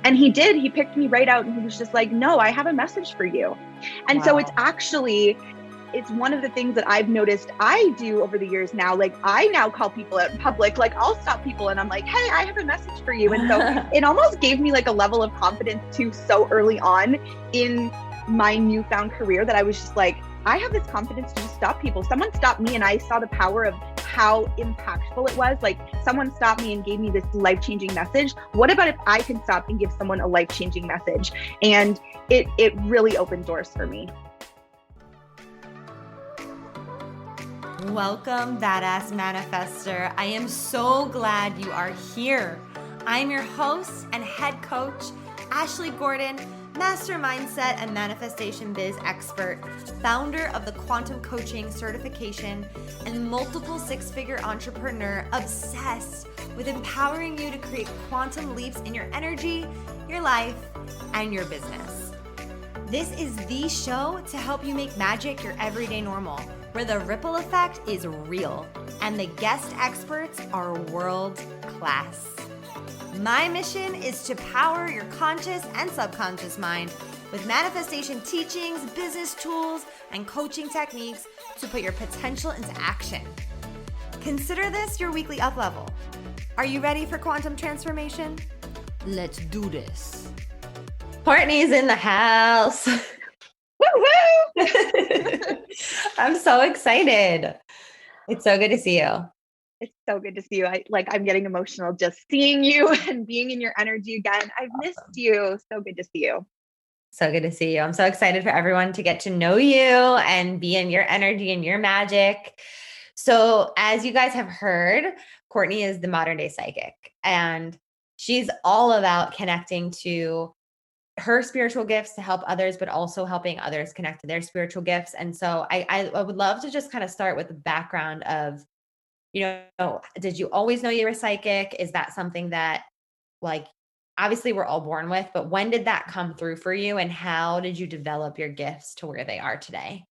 And he did, he picked me right out and he was just like, no, I have a message for you. And so it's one of the things that I've noticed I do over the years now. Like I now call people out in public, like I'll stop people and I'm like, hey, I have a message for you. And so it almost gave me like a level of confidence too, so early on in my newfound career, that I was just like, I have this confidence to just stop people. Someone stopped me and I saw the power of how impactful it was. Like someone stopped me and gave me this life-changing message. What about if I can stop and give someone a life-changing message? And it really opened doors for me. Welcome, Badass Manifester. I am so glad you are here. I'm your host and head coach, Ashley Gordon, Master Mindset and Manifestation Biz expert, founder of the Quantum Coaching Certification, and multiple six-figure entrepreneur obsessed with empowering you to create quantum leaps in your energy, your life, and your business. This is the show to help you make magic your everyday normal, where the ripple effect is real and the guest experts are world class. My mission is to power your conscious and subconscious mind with manifestation teachings, business tools, and coaching techniques to put your potential into action. Consider this your weekly up level. Are you ready for quantum transformation? Let's do this. Courtney's in the house. Woo-hoo! I'm so excited. It's so good to see you. It's so good to see you. I'm getting emotional just seeing you and being in your energy again. I've missed you. So good to see you. So good to see you. I'm so excited for everyone to get to know you and be in your energy and your magic. So as you guys have heard, Courtney is the modern day psychic, and she's all about connecting to her spiritual gifts to help others, but also helping others connect to their spiritual gifts. And so I would love to just kind of start with the background of, did you always know you were psychic? Is that something that, like, obviously we're all born with, but when did that come through for you, and how did you develop your gifts to where they are today?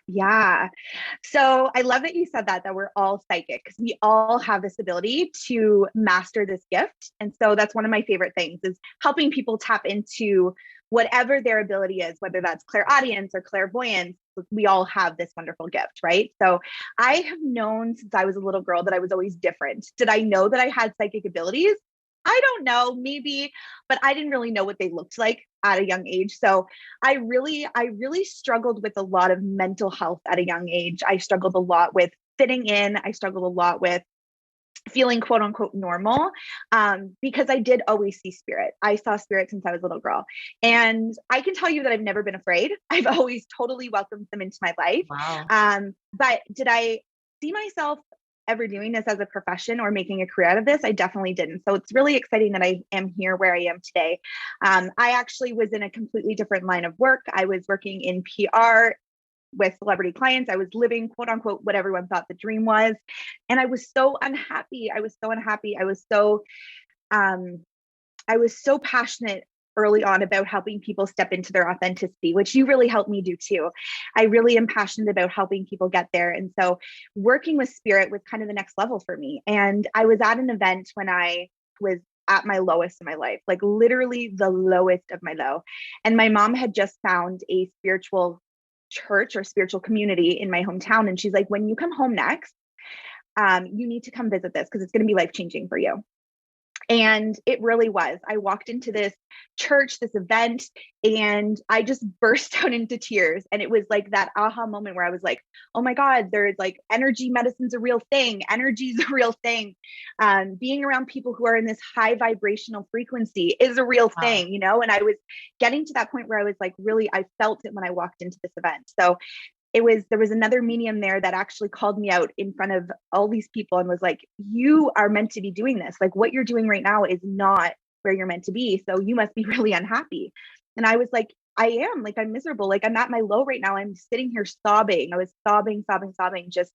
Yeah. So I love that you said that we're all psychic, because we all have this ability to master this gift. And so that's one of my favorite things, is helping people tap into whatever their ability is, whether that's clairaudience or clairvoyance. We all have this wonderful gift, right? So I have known since I was a little girl that I was always different. Did I know that I had psychic abilities? I don't know, maybe, but I didn't really know what they looked like at a young age. So I really struggled with a lot of mental health at a young age. I struggled a lot with fitting in. I struggled a lot with feeling quote unquote normal, because I did always see spirit. I saw spirit since I was a little girl. And I can tell you that I've never been afraid. I've always totally welcomed them into my life. Wow. But did I see myself ever doing this as a profession or making a career out of this? I definitely didn't. So it's really exciting that I am here where I am today. I actually was in a completely different line of work. I was working in PR with celebrity clients. I was living quote unquote what everyone thought the dream was. And I was so unhappy. I was so passionate early on about helping people step into their authenticity, which you really helped me do too. I really am passionate about helping people get there. And so working with spirit was kind of the next level for me. And I was at an event when I was at my lowest in my life, like literally the lowest of my low. And my mom had just found a spiritual church or spiritual community in my hometown. And she's like, when you come home next, you need to come visit this, because it's going to be life-changing for you. And it really was. I walked into this church, this event, and I just burst out into tears. And it was like that aha moment where I was like, oh my God, there's like energy medicine's a real thing. Energy is a real thing. Being around people who are in this high vibrational frequency is a real thing, And I was getting to that point where I was like, really, I felt it when I walked into this event. So there was another medium there that actually called me out in front of all these people and was like, you are meant to be doing this. Like what you're doing right now is not where you're meant to be. So you must be really unhappy. And I was like, I am. Like, I'm miserable. Like, I'm at my low right now. I'm sitting here sobbing. I was sobbing, just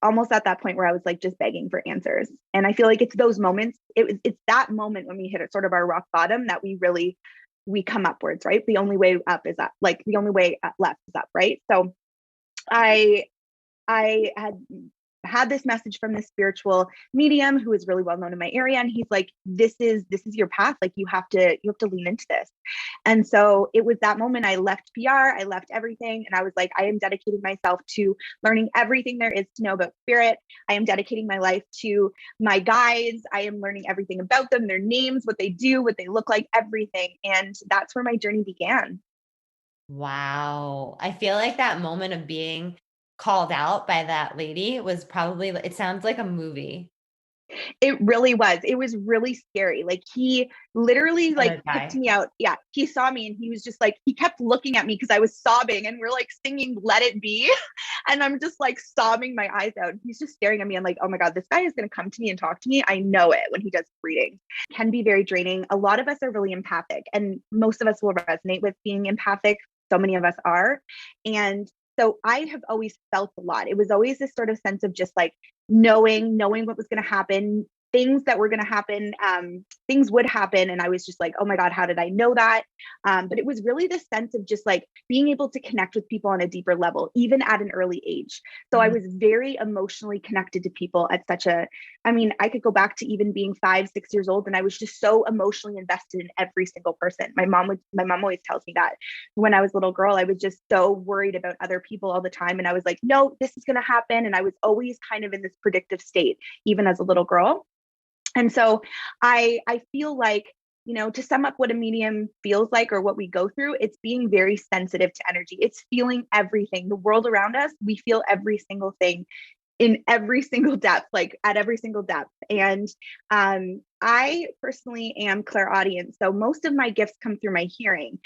almost at that point where I was like, just begging for answers. And I feel like it's those moments. It's that moment when we hit sort of our rock bottom that we come upwards, right? The only way up is up. Like the only way left is up, right? So I had had this message from this spiritual medium who is really well known in my area. And he's like, this is your path. Like you have to lean into this. And so it was that moment I left PR, I left everything. And I was like, I am dedicating myself to learning everything there is to know about spirit. I am dedicating my life to my guides. I am learning everything about them, their names, what they do, what they look like, everything. And that's where my journey began. Wow. I feel like that moment of being called out by that lady was probably, it sounds like a movie. It really was. It was really scary. Like he literally like picked me out. Yeah. He saw me and he was just like, he kept looking at me because I was sobbing and we're like singing Let It Be. And I'm just like sobbing my eyes out. He's just staring at me and like, oh my God, this guy is going to come to me and talk to me. I know it when he does readings. It can be very draining. A lot of us are really empathic and most of us will resonate with being empathic. So many of us are. And so I have always felt a lot. It was always this sort of sense of just like knowing what was going to happen, things that were going to happen, things would happen. And I was just like, oh my God, how did I know that? But it was really this sense of just like being able to connect with people on a deeper level, even at an early age. So I was very emotionally connected to people at I could go back to even being 5, 6 years old. And I was just so emotionally invested in every single person. My mom always tells me that when I was a little girl, I was just so worried about other people all the time. And I was like, no, this is going to happen. And I was always kind of in this predictive state, even as a little girl. And so I feel like, to sum up what a medium feels like or what we go through, it's being very sensitive to energy. It's feeling everything. The world around us, we feel every single thing in every single depth, like at every single depth. And I personally am clairaudient. So most of my gifts come through my hearing.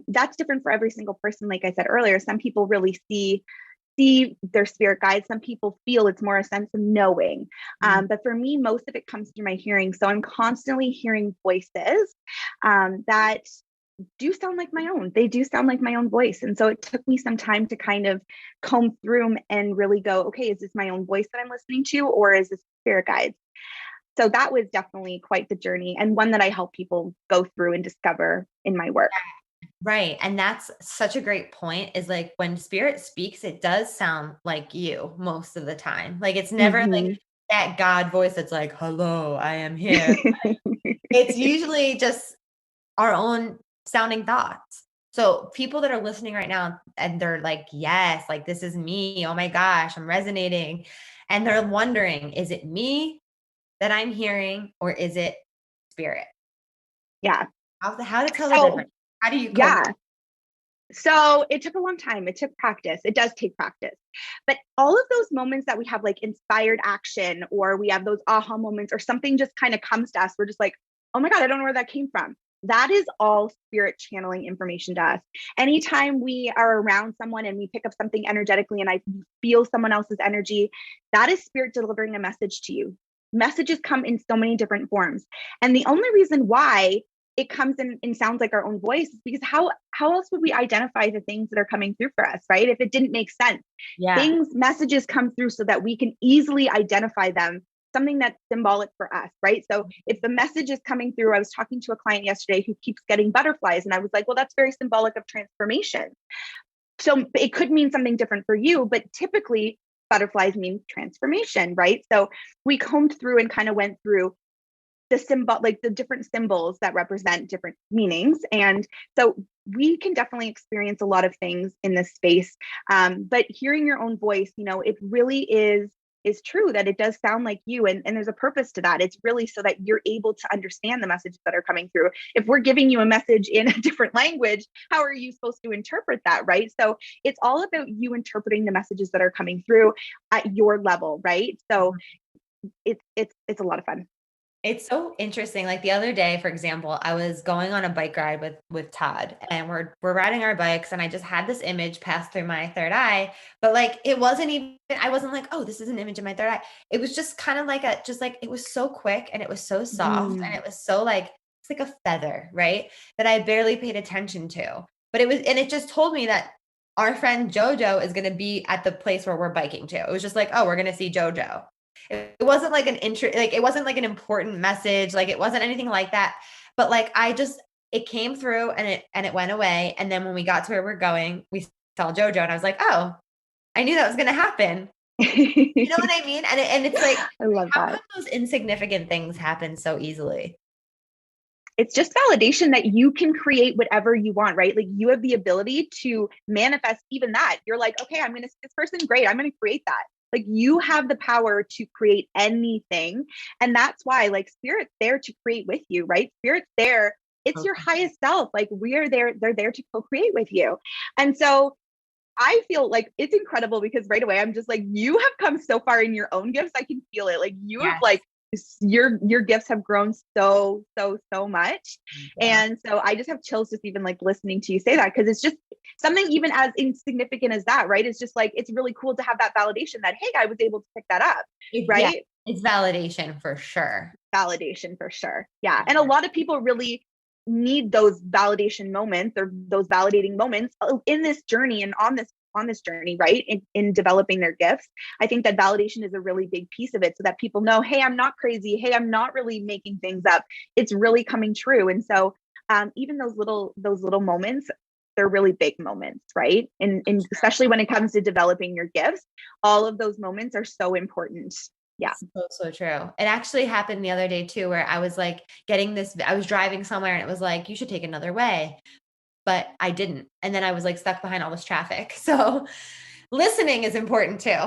That's different for every single person. Like I said earlier, some people really see their spirit guides. Some people feel it's more a sense of knowing. But for me, most of it comes through my hearing. So I'm constantly hearing voices that do sound like my own. They do sound like my own voice. And so it took me some time to kind of comb through them and really go, okay, is this my own voice that I'm listening to, or is this spirit guides? So that was definitely quite the journey, and one that I help people go through and discover in my work. Right. And that's such a great point, is like when spirit speaks, it does sound like you most of the time. Like it's never like that God voice that's like, hello, I am here. It's usually just our own sounding thoughts. So people that are listening right now and they're like, yes, like this is me. Oh my gosh, I'm resonating. And they're wondering, is it me that I'm hearing or is it spirit? Yeah. How to tell the difference? How do you Yeah. So it took a long time. It took practice. It does take practice. But all of those moments that we have like inspired action, or we have those aha moments, or something just kind of comes to us, we're just like, oh my God, I don't know where that came from. That is all spirit channeling information to us. Anytime we are around someone and we pick up something energetically and I feel someone else's energy, that is spirit delivering a message to you. Messages come in so many different forms. And the only reason why it comes in and sounds like our own voice is because how else would we identify the things that are coming through for us, right? If it didn't make sense. Messages come through so that we can easily identify them, something that's symbolic for us, right? So if the message is coming through, I was talking to a client yesterday who keeps getting butterflies, and I was like, well, that's very symbolic of transformation. So it could mean something different for you, but typically butterflies mean transformation, right? So we combed through and kind of went through the different symbols that represent different meanings. And so we can definitely experience a lot of things in this space. But hearing your own voice, it really is true that it does sound like you. And there's a purpose to that. It's really so that you're able to understand the messages that are coming through. If we're giving you a message in a different language, how are you supposed to interpret that, right? So it's all about you interpreting the messages that are coming through at your level, right? So it's a lot of fun. It's so interesting. Like the other day, for example, I was going on a bike ride with Todd, and we're riding our bikes, and I just had this image pass through my third eye, but like it wasn't even, I wasn't like, oh, this is an image in my third eye. It was just kind of like it was so quick and it was so soft and it was so like, it's like a feather, right? That I barely paid attention to. But it just told me that our friend Jojo is going to be at the place where we're biking to. It was just like, oh, we're going to see Jojo. It wasn't like it wasn't like an important message. Like it wasn't anything like that. But like, it came through and it went away. And then when we got to where we're going, we saw Jojo and I was like, oh, I knew that was going to happen. You know what I mean? And it's like, I love how that. come those insignificant things happen so easily? It's just validation that you can create whatever you want, right? Like you have the ability to manifest even that. You're like, okay, I'm going to see this person. Great. I'm going to create that. Like you have the power to create anything. And that's why like spirit's there to create with you, right? Spirit's there. It's your Okay. highest self. Like we are there. They're there to co-create with you. And so I feel like it's incredible because right away I'm just like, you have come so far in your own gifts. I can feel it. Like you have Yes. like your gifts have grown so much. Yeah. And so I just have chills just even like listening to you say that because it's just something even as insignificant as that, right? It's just like it's really cool to have that validation that hey, I was able to pick that up, Yeah, right? it's validation for sure. Validation for sure. Yeah. And a lot of people really need those validation moments or those validating moments in this journey and on this journey, right? In developing their gifts. I think that validation is a really big piece of it so that people know, hey, I'm not crazy. Hey, I'm not really making things up. It's really coming true. And so even those little moments, they're really big moments, right? And especially when it comes to developing your gifts, all of those moments are so important. Yeah. So true. It actually happened the other day too, where I was like I was driving somewhere and it was like, you should take another way, but I didn't. And then I was like stuck behind all this traffic. So listening is important too.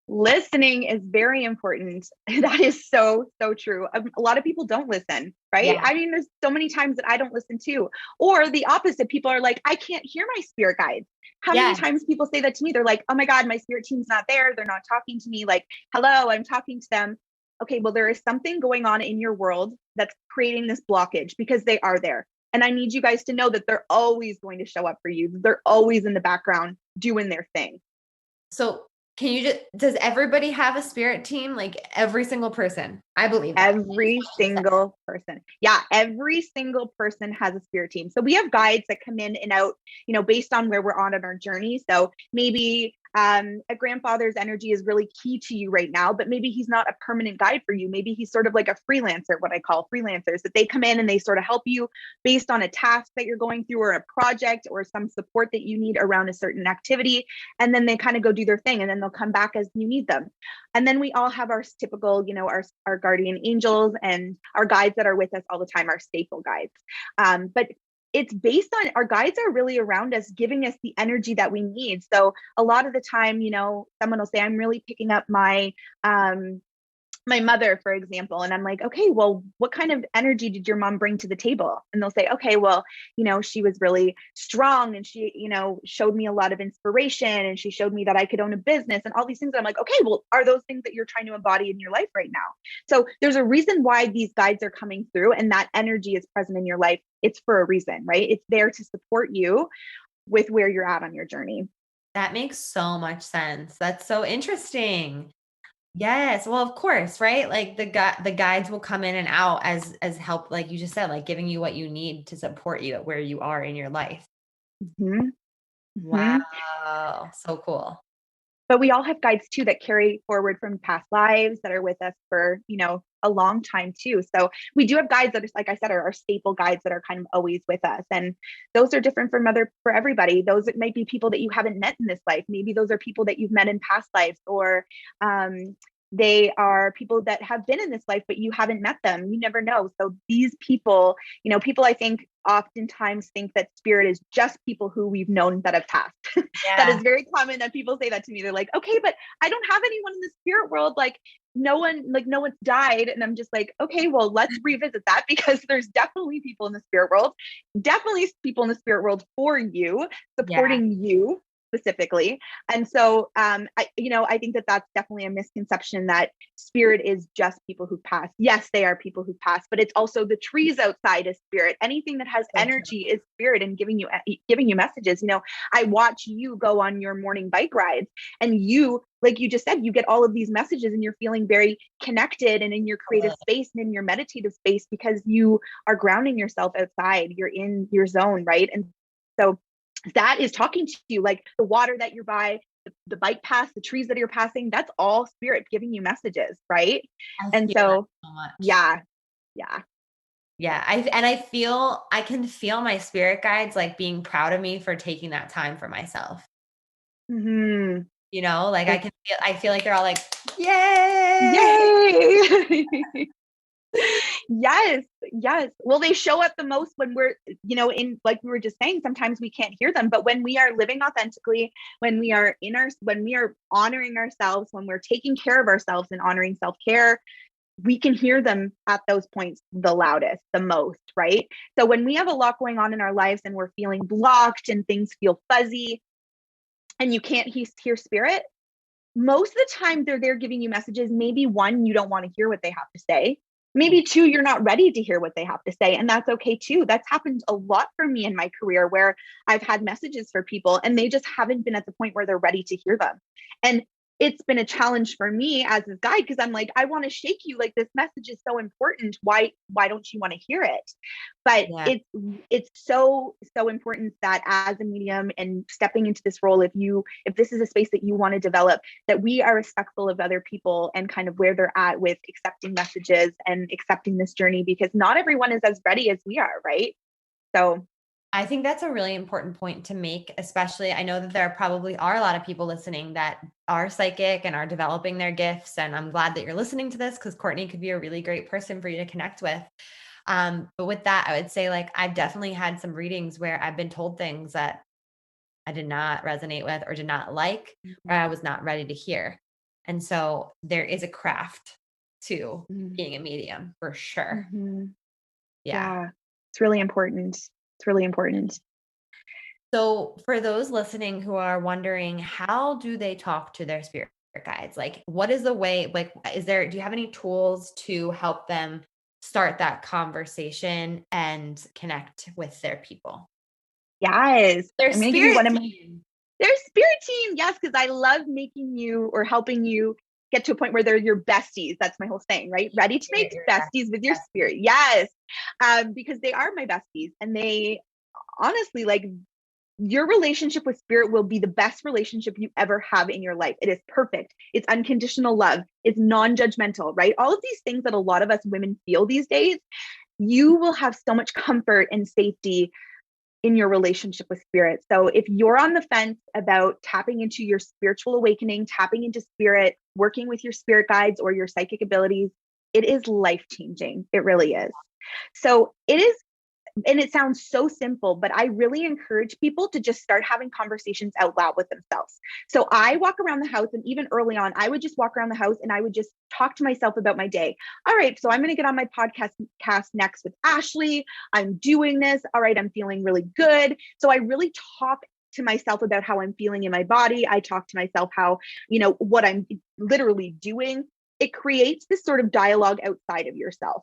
Listening is very important. That is so true. A lot of people don't listen, right? Yeah. I mean, there's so many times that I don't listen too. Or the opposite, people are like, I can't hear my spirit guides. How many Yes. times people say that to me? They're like, oh my God, my spirit team's not there. They're not talking to me. Like, hello, I'm talking to them. Okay, well, there is something going on in your world that's creating this blockage because they are there. And I need you guys to know that they're always going to show up for you. They're always in the background doing their thing. So does everybody have a spirit team? Like every single person? I believe that. Every single person. Yeah, every single person has a spirit team. So we have guides that come in and out, based on where we're on in our journey. So maybe a grandfather's energy is really key to you right now, but maybe he's not a permanent guide for you. Maybe he's sort of like a freelancer, what I call freelancers, that they come in and they sort of help you based on a task that you're going through or a project or some support that you need around a certain activity. And then they kind of go do their thing and then they'll come back as you need them. And then we all have our typical, our guardian angels and our guides that are with us all the time, our staple guides. But it's based on our guides are really around us, giving us the energy that we need. So a lot of the time, someone will say, I'm really picking up my mother, for example. And I'm like, okay, well, what kind of energy did your mom bring to the table? And they'll say, okay, well, she was really strong and she, showed me a lot of inspiration and she showed me that I could own a business and all these things. And I'm like, okay, well, are those things that you're trying to embody in your life right now? So there's a reason why these guides are coming through and that energy is present in your life. It's for a reason, right? It's there to support you with where you're at on your journey. That makes so much sense. That's so interesting. Yes. Well, of course, right? Like the guides will come in and out as help, like you just said, like giving you what you need to support you at where you are in your life. Mm-hmm. Mm-hmm. Wow. So cool. But we all have guides too that carry forward from past lives that are with us for, a long time too. So we do have guides that are, like I said, are our staple guides that are kind of always with us. And those are different for everybody. Those might be people that you haven't met in this life. Maybe those are people that you've met in past lives, or they are people that have been in this life, but you haven't met them. You never know. So these people, people I think oftentimes think that spirit is just people who we've known that have passed. That Yeah. is very common that people say that to me. They're like, okay, but I don't have anyone in the spirit world. Like no one's died. And I'm just like, okay, well, let's revisit that because there's definitely people in the spirit world, definitely people in the spirit world for you, Yeah. supporting you specifically. And so, I think that that's definitely a misconception that spirit is just people who pass. Yes, they are people who pass, but it's also the trees outside is spirit. Anything that has So energy is spirit and giving you messages. I watch you go on your morning bike rides and you, like you just said, you get all of these messages and you're feeling very connected and in your creative true. space and in your meditative space because you are grounding yourself outside. You're in your zone, right? And so that is talking to you, like the water that you're by, the bike path, the trees that you're passing, that's all spirit giving you messages, right? I And feel that so, so much. yeah, yeah. Yeah. I can feel my spirit guides like being proud of me for taking that time for myself. Hmm. Like I feel like they're all like, yay. Yay. Yes. Yes. Well, they show up the most when we're, in, like we were just saying, sometimes we can't hear them, but when we are living authentically, when we are honoring ourselves, when we're taking care of ourselves and honoring self-care, we can hear them at those points the loudest, the most, right? So when we have a lot going on in our lives and we're feeling blocked and things feel fuzzy and you can't hear spirit, most of the time they're there giving you messages. Maybe one, you don't want to hear what they have to say. Maybe two, you're not ready to hear what they have to say. And that's okay too. That's happened a lot for me in my career where I've had messages for people and they just haven't been at the point where they're ready to hear them. And it's been a challenge for me as a guide because I'm like, I want to shake you. Like, this message is so important. Why don't you want to hear it? But it's so important that as a medium and stepping into this role, if this is a space that you want to develop, that we are respectful of other people and kind of where they're at with accepting messages and accepting this journey, because not everyone is as ready as we are, right? So I think that's a really important point to make, especially I know that there probably are a lot of people listening that are psychic and are developing their gifts. And I'm glad that you're listening to this because Courtney could be a really great person for you to connect with. But with that, I would say like, I've definitely had some readings where I've been told things that I did not resonate with or did not like, or I was not ready to hear. And so there is a craft to being a medium for sure. Yeah. It's really important. It's really important. So for those listening who are wondering, how do they talk to their spirit guides? Like, what is the way, like, do you have any tools to help them start that conversation and connect with their people? Yes. Their I'm going to give you one of my, team. their spirit team. Yes. Cause I love making you or helping you get to a point where they're your besties. That's my whole thing, right? Ready to make besties with your spirit. Yes. Because they are my besties and they honestly, like, your relationship with spirit will be the best relationship you ever have in your life. It is perfect. It's unconditional love. It's non-judgmental, right? All of these things that a lot of us women feel these days, you will have so much comfort and safety in your relationship with spirit. So if you're on the fence about tapping into your spiritual awakening, tapping into spirit, working with your spirit guides or your psychic abilities, it is life-changing. It really is. So it is. And it sounds so simple, but I really encourage people to just start having conversations out loud with themselves. So I walk around the house, and even early on, I would just walk around the house and I would just talk to myself about my day. All right, so I'm going to get on my podcast next with Ashley. I'm doing this. All right, I'm feeling really good. So I really talk to myself about how I'm feeling in my body. I talk to myself how, what I'm literally doing. It creates this sort of dialogue outside of yourself.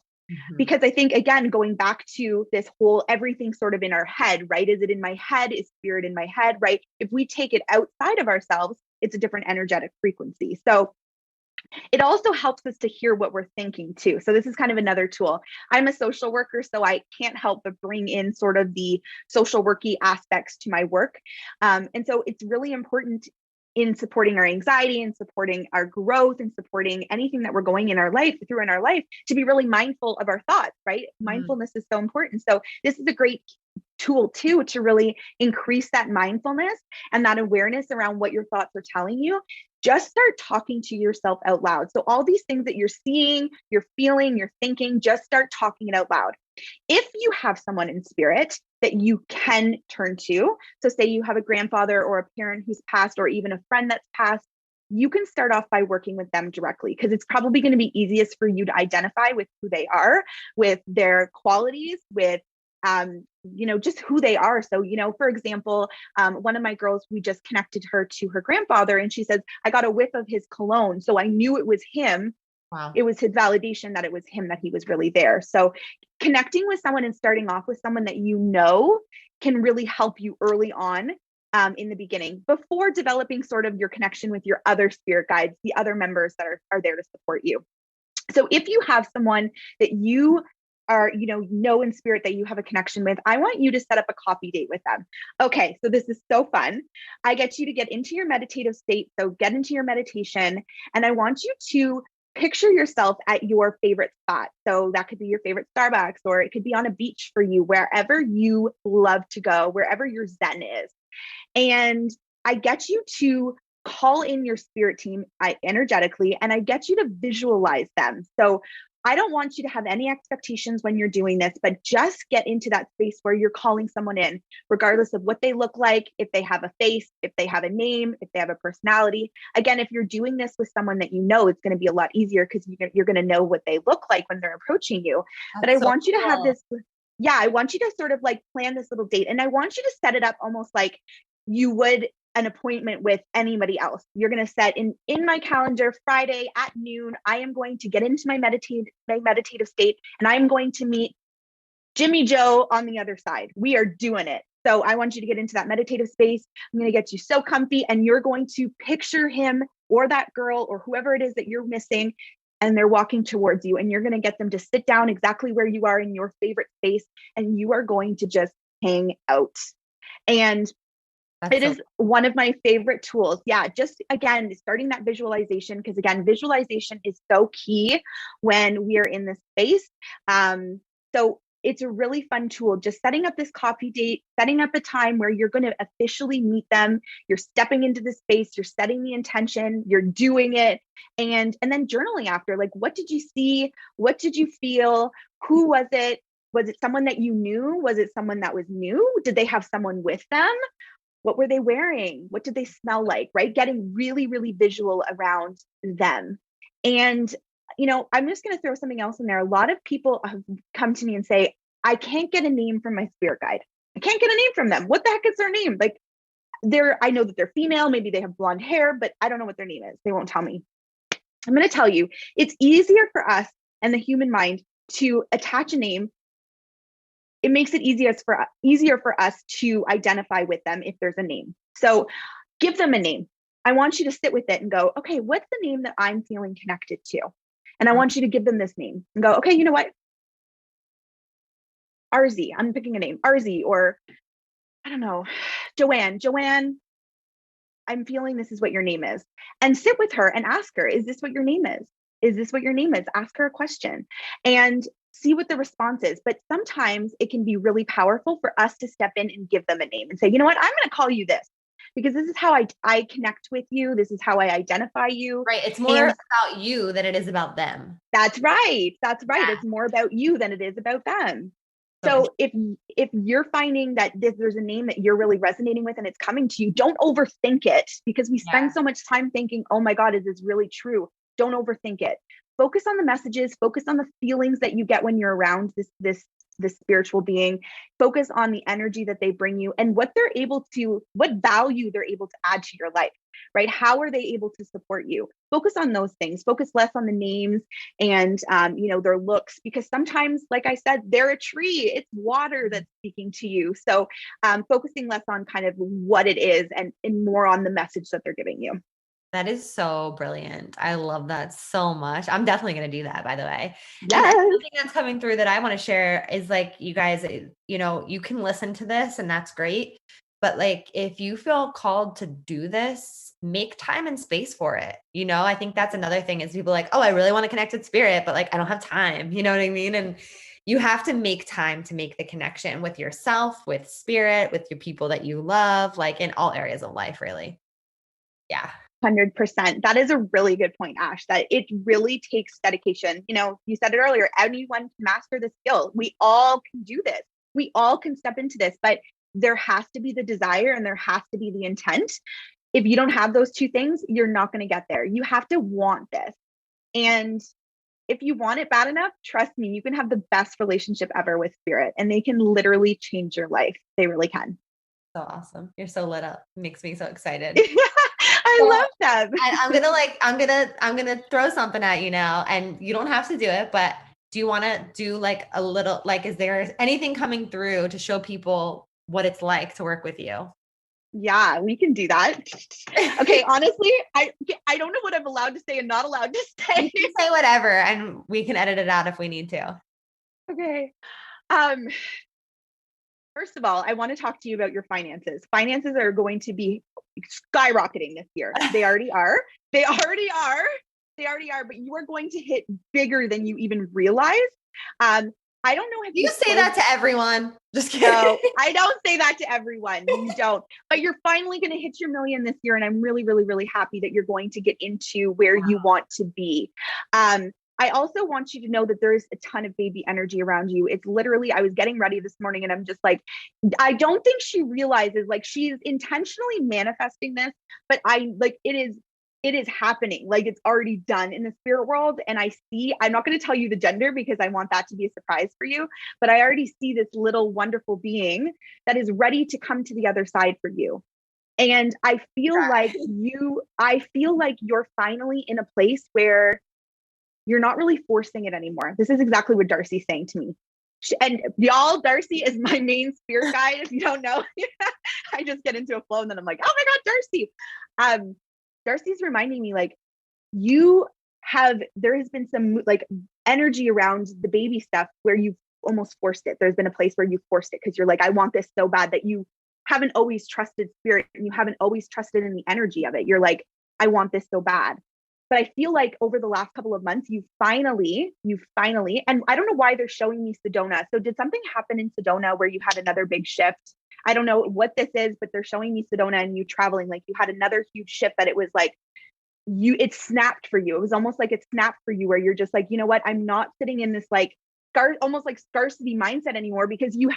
Because I think, again, going back to this whole everything sort of in our head, right? Is it in my head? Is spirit in my head, right? If we take it outside of ourselves, it's a different energetic frequency. So it also helps us to hear what we're thinking too. So this is kind of another tool. I'm a social worker, so I can't help but bring in sort of the social worky aspects to my work. And so it's really important in supporting our anxiety and supporting our growth and supporting anything that we're going in our life to be really mindful of our thoughts, right? Mindfulness is so important. So this is a great tool too, to really increase that mindfulness and that awareness around what your thoughts are telling you. Just start talking to yourself out loud. So all these things that you're seeing, you're feeling, you're thinking, just start talking it out loud. If you have someone in spirit that you can turn to, so say you have a grandfather or a parent who's passed, or even a friend that's passed, you can start off by working with them directly, because it's probably going to be easiest for you to identify with who they are, with their qualities, with just who they are. So, for example, one of my girls, we just connected her to her grandfather, and she says, I got a whiff of his cologne, so I knew it was him. Wow. It was his validation that it was him, that he was really there. So connecting with someone and starting off with someone that can really help you early on in the beginning, before developing sort of your connection with your other spirit guides, the other members that are there to support you. So if you have someone that you are, know in spirit that you have a connection with, I want you to set up a coffee date with them. Okay, so this is so fun. I get you to get into your meditative state. So get into your meditation, and I want you to picture yourself at your favorite spot. So that could be your favorite Starbucks, or it could be on a beach for you, wherever you love to go, wherever your Zen is. And I get you to call in your spirit team energetically, and I get you to visualize them. So I don't want you to have any expectations when you're doing this, but just get into that space where you're calling someone in, regardless of what they look like, if they have a face, if they have a name, if they have a personality. Again, if you're doing this with someone that you know, it's going to be a lot easier because you're going to know what they look like when they're approaching you. But I want you to have this, I want you to sort of like plan this little date. And I want you to set it up almost like you would an appointment with anybody else. You're going to set in my calendar, Friday at noon, I am going to get into my meditative state, and I am going to meet Jimmy Joe on the other side. We are doing it. So I want you to get into that meditative space. I'm going to get you so comfy, and you're going to picture him or that girl or whoever it is that you're missing, and they're walking towards you, and you're going to get them to sit down exactly where you are in your favorite space, and you are going to just hang out. And it is one of my favorite tools. Yeah. Just again, starting that visualization, because again, visualization is so key when we are in this space. So it's a really fun tool, just setting up this coffee date, setting up a time where you're going to officially meet them. You're stepping into the space, you're setting the intention, you're doing it. And then journaling after, like, what did you see? What did you feel? Who was it? Was it someone that you knew? Was it someone that was new? Did they have someone with them? What were they wearing? What did they smell like, right? Getting really, really visual around them. And, I'm just going to throw something else in there. A lot of people have come to me and say, I can't get a name from my spirit guide. I can't get a name from them. What the heck is their name? Like I know that they're female, maybe they have blonde hair, but I don't know what their name is. They won't tell me. I'm going to tell you, it's easier for us and the human mind to attach a name. It makes it easier for us to identify with them if there's a name. So give them a name. I want you to sit with it and go, okay, what's the name that I'm feeling connected to? And I want you to give them this name and go, okay, you know what? RZ, I'm picking a name, RZ, or I don't know, Joanne, I'm feeling this is what your name is. And sit with her and ask her, is this what your name is? Is this what your name is? Ask her a question and see what the response is. But sometimes it can be really powerful for us to step in and give them a name and say, you know what, I'm going to call you this because this is how I connect with you. This is how I identify you. Right. It's more about you than it is about them. That's right. Yeah. It's more about you than it is about them. So if you're finding that there's a name that you're really resonating with and it's coming to you, don't overthink it, because we spend so much time thinking, oh my God, is this really true? Don't overthink it. Focus on the messages, focus on the feelings that you get when you're around this spiritual being, focus on the energy that they bring you and what value they're able to add to your life, right? How are they able to support you? Focus on those things, focus less on the names and, their looks, because sometimes, like I said, they're a tree, it's water that's speaking to you. So focusing less on kind of what it is and more on the message that they're giving you. That is so brilliant. I love that so much. I'm definitely going to do that, by the way. Yes. And the thing that's coming through that I want to share is like, you guys, you can listen to this and that's great. But like, if you feel called to do this, make time and space for it. I think that's another thing is people like, oh, I really want to connect with spirit, but like, I don't have time. You know what I mean? And you have to make time to make the connection with yourself, with spirit, with your people that you love, like in all areas of life, really. Yeah. 100%. That is a really good point, Ash, that it really takes dedication. You said it earlier, anyone can master the skill. We all can do this. We all can step into this, but there has to be the desire and there has to be the intent. If you don't have those two things, you're not going to get there. You have to want this. And if you want it bad enough, trust me, you can have the best relationship ever with spirit and they can literally change your life. They really can. So awesome. You're so lit up. It makes me so excited. I love them. I'm going to throw something at you now, and you don't have to do it, but do you want to do like a little, like, is there anything coming through to show people what it's like to work with you? Yeah, we can do that. Okay. Honestly, I don't know what I'm allowed to say and not allowed to say. You can say whatever, and we can edit it out if we need to. Okay. First of all, I want to talk to you about your finances. Finances are going to be skyrocketing this year. They already are. But you are going to hit bigger than you even realize. I don't know if you say that to everyone. Just kidding. No, I don't say that to everyone. You don't. But you're finally going to hit your million this year. And I'm really, really, really happy that you're going to get into where you want to be. I also want you to know that there's a ton of baby energy around you. It's literally, I was getting ready this morning and I'm just like, I don't think she realizes, like, she's intentionally manifesting this, but it is happening. Like, it's already done in the spirit world. And I'm not going to tell you the gender because I want that to be a surprise for you, but I already see this little wonderful being that is ready to come to the other side for you. And I feel like you're finally in a place where you're not really forcing it anymore. This is exactly what Darcy's saying to me. And y'all, Darcy is my main spirit guide. If you don't know, I just get into a flow and then I'm like, oh my God, Darcy. Darcy's reminding me, like, there has been some like energy around the baby stuff where you've almost forced it. There's been a place where you forced it because you're like, I want this so bad, that you haven't always trusted spirit and you haven't always trusted in the energy of it. You're like, I want this so bad. But I feel like over the last couple of months, you finally, and I don't know why they're showing me Sedona. So did something happen in Sedona where you had another big shift? I don't know what this is, but they're showing me Sedona and you traveling, like you had another huge shift that it was like, it snapped for you. It was almost like it snapped for you where you're just like, you know what? I'm not sitting in this like almost like scarcity mindset anymore, because you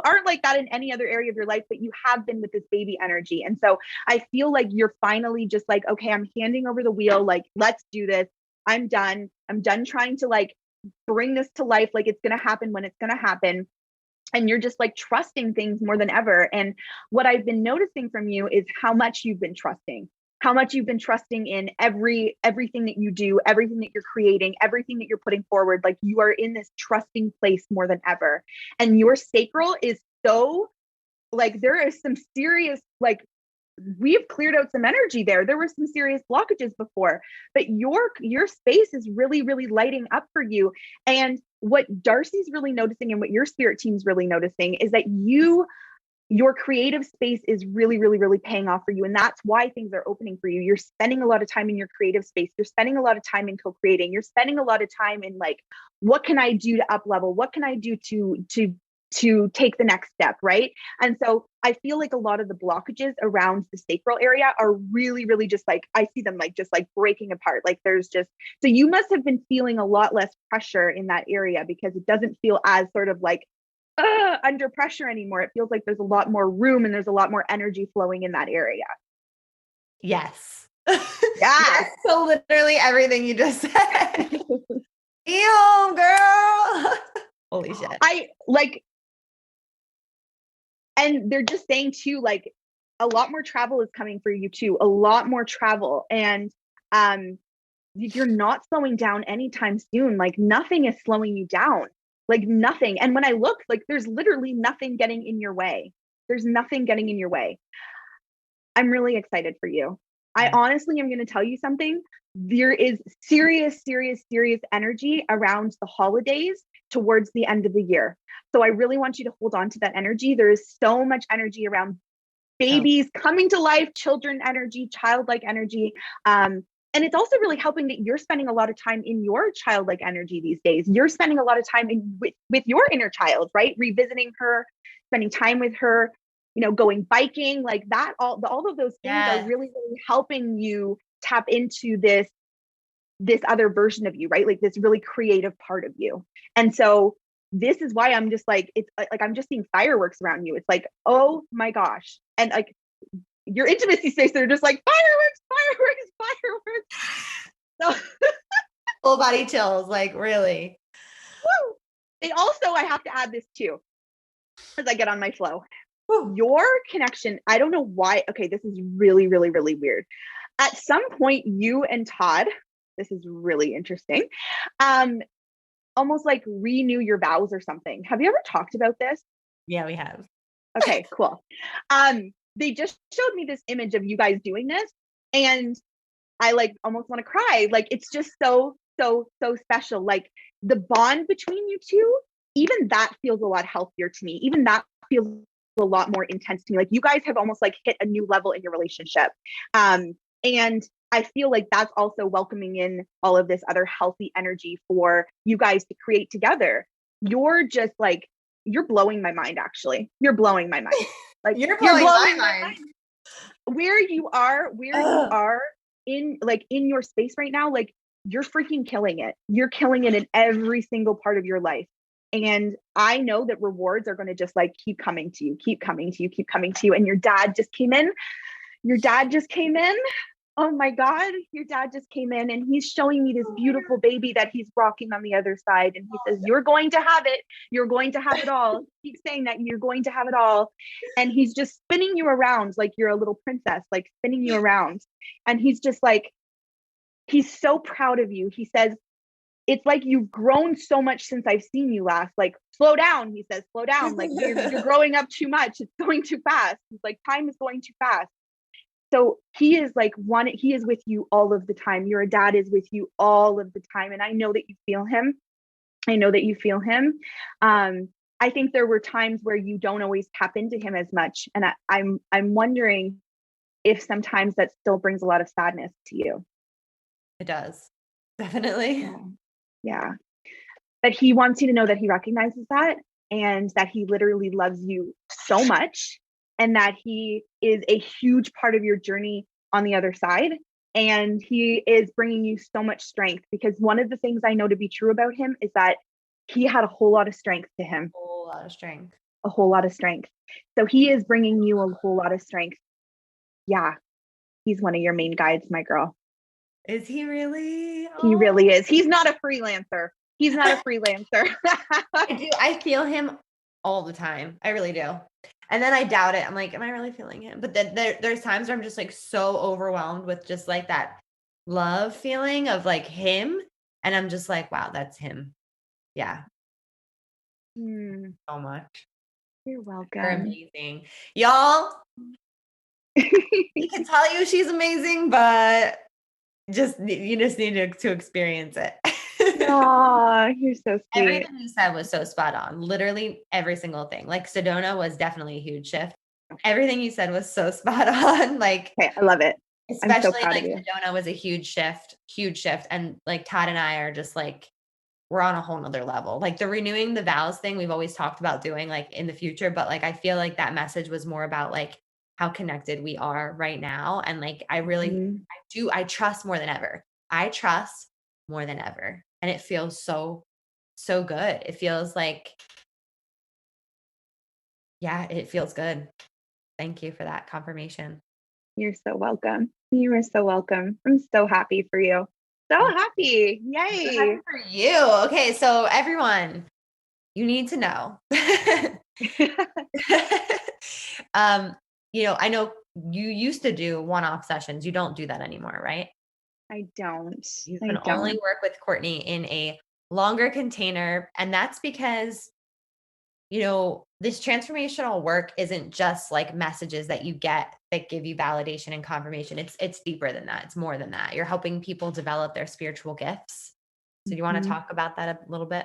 aren't like that in any other area of your life, but you have been with this baby energy. And so I feel like you're finally just like, okay, I'm handing over the wheel. Like, let's do this. I'm done trying to like bring this to life. Like, it's going to happen when it's going to happen. And you're just like trusting things more than ever. And what I've been noticing from you is how much you've been trusting in everything that you do, everything that you're creating, everything that you're putting forward. Like, you are in this trusting place more than ever. And your sacral is so like, there is some serious, like, we've cleared out some energy there. There were some serious blockages before, but your space is really, really lighting up for you. And what Darcy's really noticing and what your spirit team's really noticing is that your creative space is really, really, really paying off for you. And that's why things are opening for you. You're spending a lot of time in your creative space. You're spending a lot of time in co-creating. You're spending a lot of time in like, what can I do to up level? What can I do to take the next step, right? And so I feel like a lot of the blockages around the sacral area are really, really just like, I see them like just like breaking apart. Like, there's just, so you must have been feeling a lot less pressure in that area, because it doesn't feel as sort of like under pressure anymore. It feels like there's a lot more room and there's a lot more energy flowing in that area. Yes. Yes. So literally everything you just said. Damn, girl. Holy shit. I like, and they're just saying too, like, a lot more travel is coming for you too, a lot more travel. And you're not slowing down anytime soon. Like, nothing is slowing you down. Like, nothing. And when I look, like, there's literally nothing getting in your way. There's nothing getting in your way. I'm really excited for you. I honestly am going to tell you something. There is serious, serious, serious energy around the holidays towards the end of the year. So I really want you to hold on to that energy. There is so much energy around babies coming to life, children energy, childlike energy. And it's also really helping that you're spending a lot of time in your childlike energy these days. You're spending a lot of time with your inner child, right? Revisiting her, spending time with her, going biking, like that. All of those things are really, really helping you tap into this other version of you, right? Like this really creative part of you. And so this is why I'm just like, it's like, I'm just seeing fireworks around you. It's like, oh my gosh. And like, your intimacy space, they're just like fireworks. So full body chills, like, really. Woo! They also, I have to add this too, as I get on my flow. Woo. Your connection, I don't know why. Okay, this is really, really, really weird. At some point, you and Todd, this is really interesting, almost like renew your vows or something. Have you ever talked about this? Yeah, we have. Okay, cool. They just showed me this image of you guys doing this, and I like almost want to cry. Like, it's just so special. Like, the bond between you two, even that feels a lot healthier to me. Even that feels a lot more intense to me. Like, you guys have almost like hit a new level in your relationship. And I feel like that's also welcoming in all of this other healthy energy for you guys to create together. you're just like, you're blowing my mind, actually. You're blowing my mind. Like You're blowing my mind. Where you are in your space right now, like you're freaking killing it. You're killing it in every single part of your life. And I know that rewards are going to just like keep coming to you, keep coming to you, keep coming to you. And your dad just came in. Oh my God, your dad just came in and he's showing me this beautiful baby that he's rocking on the other side. And he says, you're going to have it. You're going to have it all. Keep saying that you're going to have it all. And he's just spinning you around like you're a little princess, like spinning you around. And he's just like, he's so proud of you. He says, it's like you've grown so much since I've seen you last. Like, slow down. He says, slow down. Like you're growing up too much. It's going too fast. He's like, time is going too fast. So he is like he is with you all of the time. Your dad is with you all of the time. And I know that you feel him. I think there were times where you don't always tap into him as much. And I'm wondering if sometimes that still brings a lot of sadness to you. It does. Definitely. Yeah. But he wants you to know that he recognizes that and that he literally loves you so much. And that he is a huge part of your journey on the other side. And he is bringing you so much strength, because one of the things I know to be true about him is that he had a whole lot of strength to him. A whole lot of strength. So he is bringing you a whole lot of strength. Yeah. He's one of your main guides, my girl. Is he really? He really is. He's not a freelancer. I feel him all the time. I really do. And then I doubt it. I'm like, am I really feeling him? But then there's times where I'm just like so overwhelmed with just like that love feeling of like him. And I'm just like, wow, that's him. Yeah. So much. You're welcome. You're amazing. Y'all, he can tell you she's amazing, but you just need to experience it. Aw, you're so sweet. Everything you said was so spot on. Literally every single thing. Like Sedona was definitely a huge shift. Everything you said was so spot on. Like, okay, I love it. Especially like Sedona was a huge shift. And like Todd and I are just like, we're on a whole nother level. Like the renewing the vows thing we've always talked about doing like in the future. But like, I feel like that message was more about like how connected we are right now. And like, I really, I trust more than ever. And it feels so good. It feels like, yeah, it feels good. Thank you for that confirmation. You're so welcome. You are so welcome. I'm so happy for you. So happy. Yay. So happy for you. Okay. So everyone, you need to know, I know you used to do one-off sessions. You don't do that anymore, right? I don't. You can only work with Courtney in a longer container. And that's because, this transformational work isn't just like messages that you get that give you validation and confirmation. It's deeper than that. It's more than that. You're helping people develop their spiritual gifts. So do you want to talk about that a little bit?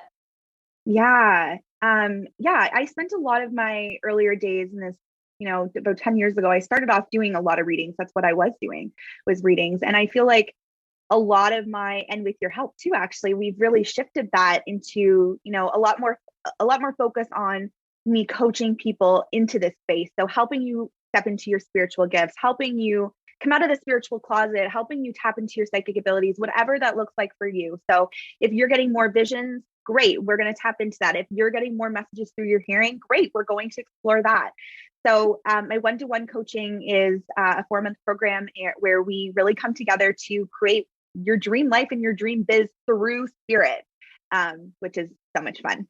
Yeah. I spent a lot of my earlier days in this, about 10 years ago, I started off doing a lot of readings. That's what I was doing, was readings. And I feel like a lot of and with your help too, actually, we've really shifted that into, a lot more focus on me coaching people into this space. So helping you step into your spiritual gifts, helping you come out of the spiritual closet, helping you tap into your psychic abilities, whatever that looks like for you. So if you're getting more visions, great, we're going to tap into that. If you're getting more messages through your hearing, great, we're going to explore that. So my one-to-one coaching is a 4-month program where we really come together to create your dream life and your dream biz through spirit, which is so much fun.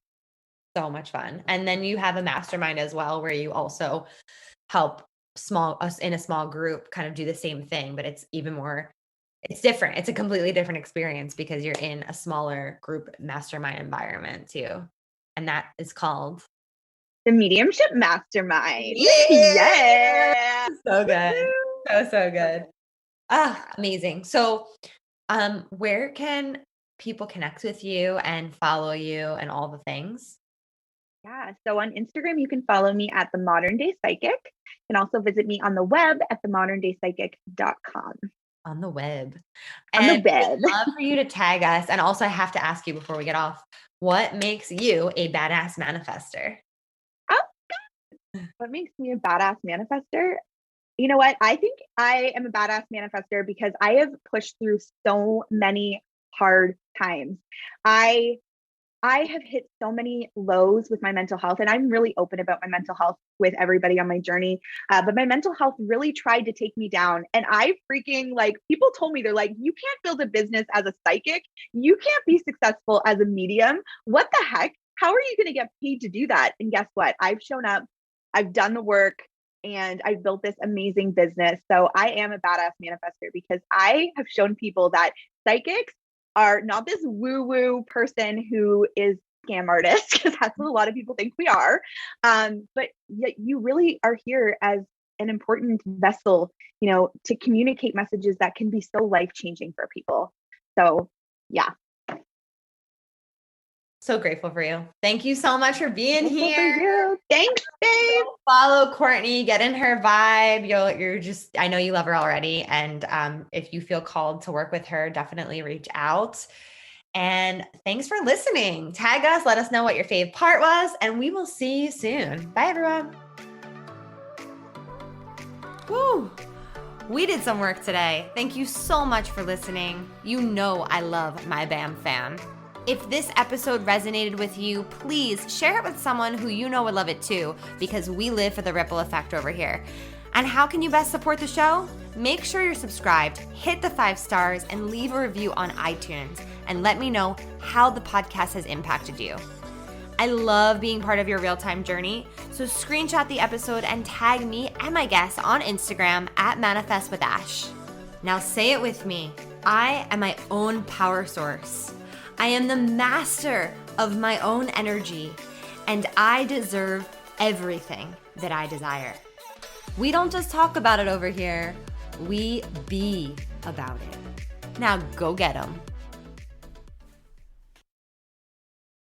So much fun. And then you have a mastermind as well, where you also help us in a small group kind of do the same thing, but it's even more, it's different. It's a completely different experience because you're in a smaller group mastermind environment too. And that is called the Mediumship Mastermind. Yeah. So good. So good. Amazing. So, where can people connect with you and follow you and all the things? Yeah. So on Instagram, you can follow me at The Modern Day Psychic. You can also visit me on the web at themoderndaypsychic.com. on the web. On the And web. I'd love for you to tag us. And also I have to ask you before we get off, what makes you a badass manifester? Oh, what makes me a badass manifester? You know what? I think I am a badass manifester because I have pushed through so many hard times. I have hit so many lows with my mental health, and I'm really open about my mental health with everybody on my journey. But my mental health really tried to take me down. And I freaking people told me, they're like, you can't build a business as a psychic. You can't be successful as a medium. What the heck? How are you going to get paid to do that? And guess what? I've shown up, I've done the work, and I've built this amazing business. So I am a badass manifester because I have shown people that psychics are not this woo-woo person who is scam artist, because that's what a lot of people think we are. But yet you really are here as an important vessel, to communicate messages that can be so life-changing for people. So yeah. So grateful for you. Thank you so much for being here. For you. Thanks, babe. Follow Courtney, get in her vibe. I know you love her already. And if you feel called to work with her, definitely reach out. And thanks for listening. Tag us, let us know what your fave part was, and we will see you soon. Bye, everyone. Woo! We did some work today. Thank you so much for listening. You know I love my BAM fam. If this episode resonated with you, please share it with someone who you know would love it too, because we live for the ripple effect over here. And how can you best support the show? Make sure you're subscribed, hit the 5 stars, and leave a review on iTunes, and let me know how the podcast has impacted you. I love being part of your real-time journey, so screenshot the episode and tag me and my guests on Instagram at Manifest with Ash. Now say it with me. I am my own power source. I am the master of my own energy, and I deserve everything that I desire. We don't just talk about it over here, we be about it. Now go get 'em.